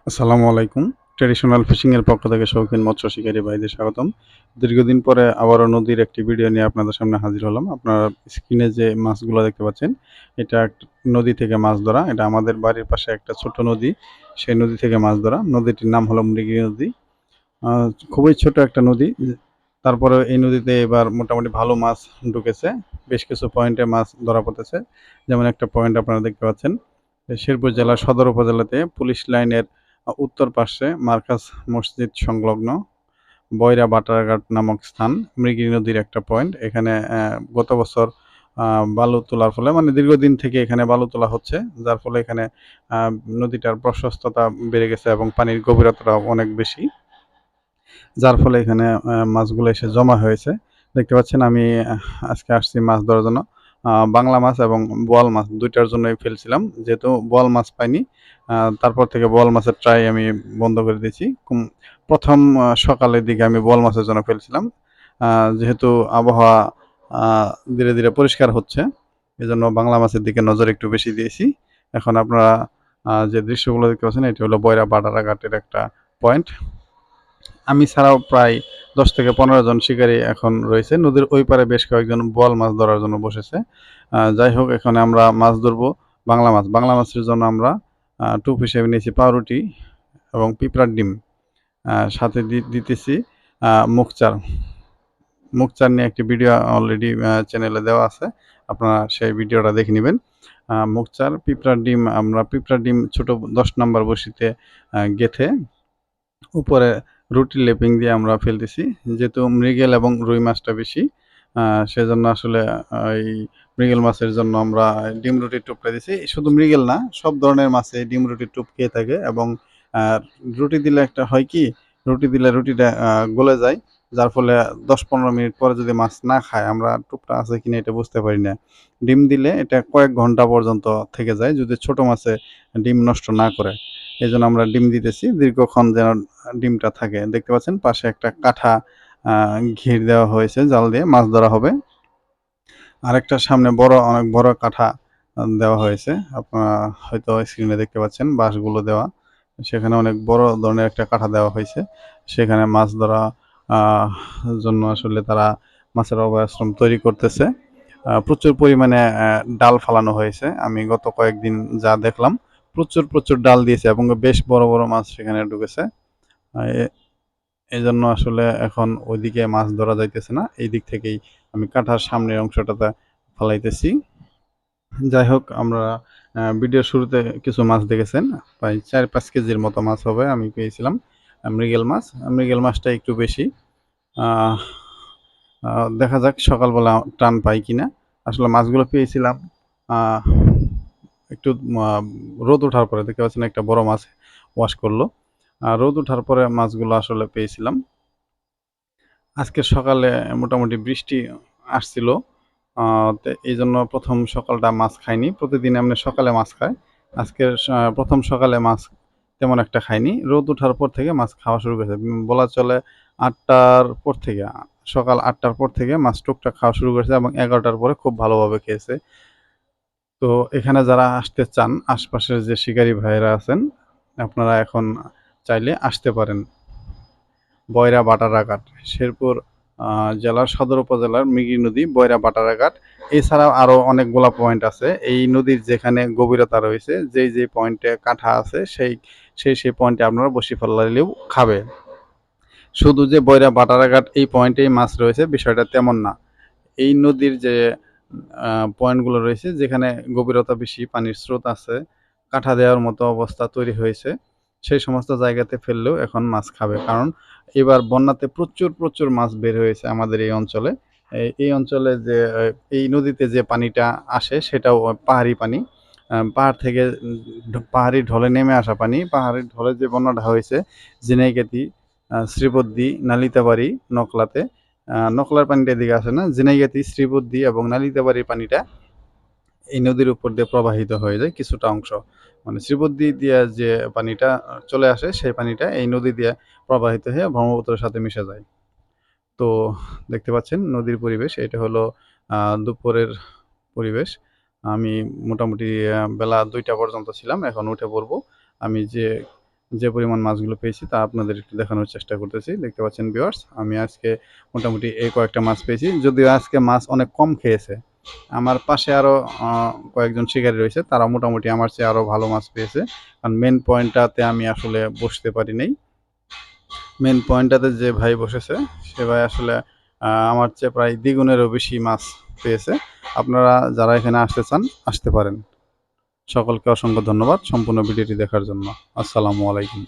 আসসালামু আলাইকুম। Traditional fishing এর পক্ষ থেকে শৌখিন মৎস্য শিকারী ভাইদের স্বাগতম। দীর্ঘদিন পরে আবারও নদীর একটি ভিডিও নিয়ে আপনাদের সামনে হাজির হলাম। আপনারা স্ক্রিনে যে মাছগুলো দেখতে পাচ্ছেন, এটা নদী থেকে মাছ ধরা। এটা আমাদের বাড়ির পাশে একটা ছোট নদী। সেই নদী থেকে মাছ ধরা। নদীটির নাম হলো মৃগী নদী। আ খুবই ছোট একটা নদী। তারপরেও এই নদীতে এবার মোটামুটি ভালো মাছ ঢুকেছে। বেশ কিছু পয়েন্টে মাছ ধরা পড়তেছে। যেমন একটা পয়েন্ট আপনারা দেখতে পাচ্ছেন। শেরপুর জেলার সদর উপজেলাতে পুলিশ লাইনের উত্তর পার্শ্বে মার্কাজ মসজিদ সংলগ্ন বয়রা বাটারঘাট নামক স্থান মৃগী নদীর একটা পয়েন্ট। এখানে গত বছর বালু তোলার ফলে মানে দীর্ঘদিন থেকে এখানে বালু তোলা হচ্ছে। যার ফলে এখানে আ নদীটার প্রশস্ততা বেড়ে গেছে এবং পানির গভীরতাটাও অনেক বেশি। যার ফলে এখানে মাছগুলো এসে জমা হয়েছে। দেখতে পাচ্ছেন আমি আজকে আসছি মাছ ধরার জন্য। বাংলা মাছ এবং বোয়াল মাছ ২ টার জন্যই ফেলছিলাম। যেহেতু বোয়াল মাছ পাইনি, তারপর থেকে বোয়াল মাছের ট্রাই আমি বন্ধ করে দিয়েছি। ১ম সকালের দিকে আমি বোয়াল মাছের জন্য ফেলছিলাম। আ যেহেতু আবহাওয়া আ ধীরে, ধীরে পরিষ্কার হচ্ছে, এজন্য বাংলা মাছের দিকে নজর একটু বেশি দিয়েছি। এখন আপনারা যে দৃশ্যগুলো দেখতে পাচ্ছেন, এটি হলো বয়রা বাটারা ঘাটের একটা পয়েন্ট। আমি ছাড়াও প্রায় ১০ থেকে ১৫ জন শিকারী এখন রয়েছে। নদীর ওই পারে বেশ কয়েকজন বোয়াল মাছ ধরার জন্য বসেছে। যাই হোক এখানে আমরা মাছ ধরবো বাংলা মাছ। বাংলা মাছের জন্য আমরা টোপ হিসেবে নিয়েছি পাউরুটি এবং পিঁপড়ার ডিম। সাথে দিতেছি মুগ-চাল। মুগ-চাল নিয়ে একটি ভিডিও অলরেডি চ্যানেলে দেওয়া আছে। আপনারা সেই ভিডিওটা দেখে নিবেন। মুগ-চাল, পিঁপড়ার ডিম আমরা পিঁপড়ার ডিম ছোট ১০ নাম্বার বড়শিতে গেঁথে উপরে রুটির লেপিং দিয়ে আমরা ফেলতেছি। যেহেতু মৃগেল এবং রুই মাছটা বেশি, আ সেজন্য আসলে এই মৃগেল মাছের জন্য আমরা ডিম রুটির টোপটা দিছি। শুধু মৃগেল না, সব ধরনের মাছে ডিম রুটির টোপ খেয়ে থাকে এবং আ রুটি দিলে একটা হয় কি, রুটি দিলে রুটিটা গলে যায়। যার ফলে ১০-১৫ মিনিট পরে যদি মাছ না খায়, আমরা টোপটা আছে কিনা এটা বুঝতে পারি না। ডিম দিলে এটা কয়েক ঘন্টা পর্যন্ত থেকে যায় যদি ছোট মাছে ডিম নষ্ট না করে। এজন্য আমরা ডিম দিতেছি দীর্ঘক্ষণ যেন ডিমটা থাকে। দেখতে পাচ্ছেন পাশে একটা কাঠা আ ঘির দেওয়া হয়েছে জাল দিয়ে মাছ ধরা হবে। আরেকটা সামনে অনেক বড় কাঠা দেওয়া হয়েছে। আপনারা হয়তো স্ক্রিনে দেখতে পাচ্ছেন বাঁশগুলো দেওয়া। সেখানে অনেক বড় ধরনের একটা কাঠা দেওয়া হয়েছে। সেখানে মাছ ধরা আহ জন্য আসলে তারা মাছের অভয়াশ্রম তৈরি করতেছে। প্রচুর পরিমাণে ডাল ফালানো হয়েছে। আমি গত কয়েকদিন যা দেখলাম প্রচুর, প্রচুর ডাল দিয়েছে এবং বেশ বড়, বড় মাছ সেখানে ঢুকেছে। আ এ এজন্য আসলে এখন ওইদিকে মাছ ধরা যাইতেছে না। এই দিক থেকেই আমি কাঁঠার সামনের অংশটাতে ফালাইতেছি। যাই হোক আমরা ভিডিওর শুরুতে কিছু মাছ দেখেছেন। প্রায় ৪-৫ কেজির মতো মাছ হবে আমি পেয়েছিলাম। মৃগেল মাছ। মৃগেল মাছটা একটু বেশি। আহ আ দেখা যাক সকালবেলা টান পাই কিনা। আসলে মাছগুলো পেয়েছিলাম আ একটু আ রোদ ওঠার পরে দেখতে পাচ্ছেন একটা বড় মাছ ওয়াশ করলো। রোদ ওঠার পরে মাছগুলো আসলে পেয়েছিলাম। আজকে সকালে মোটামুটি বৃষ্টি আসছিল। আ তো এইজন্য ১ম সকালটা মাছ খাইনি। প্রতিদিন এমনি সকালে মাছ খাই। আজকের ১ম সকালে মাছ তেমন একটা খাইনি। রোদ ওঠার পর থেকে মাছ খাওয়া শুরু করেছে। বলা চলে ৮টার পর থেকে সকাল ৮টার পর থেকে মাছ টুকটাক খাওয়া শুরু করেছে এবং ১১টার পরে খুব ভালোভাবে খেয়েছে। তো এখানে যারা আসতে চান, আশপাশের যে শিকারী ভাইয়েরা আছেন, আপনারা এখন চাইলে আসতে পারেন। বয়রা বাটারাঘাট, শেরপুর জেলার সদর উপজেলার মৃগী নদী, বয়রা বাটারাঘাট। এছাড়াও আরও অনেকগুলা পয়েন্ট আছে। এই নদীর যেখানে গভীরতা রয়েছে, যেই পয়েন্টে কাঠা আছে, সেই পয়েন্টে আপনারা বসি ফেলাইলেও খাবে। শুধু যে বয়রা বাটারাঘাট এই পয়েন্টেই মাছ রয়েছে বিষয়টা তেমন না। এই নদীর যে পয়েন্টগুলো রয়েছে যেখানে গভীরতা বেশি, পানির স্রোত আছে, কাঁটা দেওয়ার মতো অবস্থা তৈরি হয়েছে, সেই সমস্ত জায়গাতে ফেললেও এখন মাছ খাবে। কারণ এবার বন্যাতে প্রচুর, প্রচুর মাছ বের হয়েছে আমাদের এই অঞ্চলে। এই অঞ্চলে যে এই নদীতে যে পানিটা আসে সেটাও পাহাড়ি পানি। পাহাড় থেকে পাহাড়ি ঢলে নেমে আসা পানি। পাহাড়ি ঢলে যে বন্যাটা হয়েছে ঝিনাইগাতি, শ্রীবদ্দী, নালিতাবাড়ী, নকলাতে। নকলার পানিটা এদিকে আসে না। ঝিনাইগাতি, শ্রীবদ্দী এবং নালিতাবাড়ির পানিটা এই নদীর উপর দিয়ে প্রবাহিত হয়ে যায় কিছুটা অংশ। মানে শ্রীবদ্দী দিয়া যে পানিটা চলে আসে সেই পানিটা এই নদী দিয়ে প্রবাহিত হয়ে ব্রহ্মপুত্রের সাথে মিশে যায়। তো দেখতে পাচ্ছেন নদীর পরিবেশ। এটা হলো দুপুরের পরিবেশ। আমি মোটামুটি বেলা ২টা পর্যন্ত ছিলাম। এখন উঠে পড়বো। আমি যে যে পরিমাণ মাছগুলো পেয়েছি তা আপনাদের একটু দেখানোর চেষ্টা করতেছি। দেখতে পাচ্ছেন ভিউয়ার্স, আমি আজকে মোটামুটি এই কয়েকটা মাছ পেয়েছি। যদিও আজকে মাছ অনেক কম খেয়েছে। আমার পাশে আরও কয়েকজন শিকারী রয়েছে, তারা মোটামুটি আমার চেয়ে আরও ভালো মাছ পেয়েছে। কারণ মেইন পয়েন্টটাতে আমি আসলে বসতে পারি নাই। মেইন পয়েন্টটাতে যে ভাই বসেছে সে ভাই আসলে আমার চেয়ে প্রায় দ্বিগুণেরও বেশি মাছ পেয়েছে। আপনারা যারা এখানে আসতে চান আসতে পারেন। সকলকে অসংখ্য ধন্যবাদ সম্পূর্ণ ভিডিওটি দেখার জন্য। আসসালামু আলাইকুম।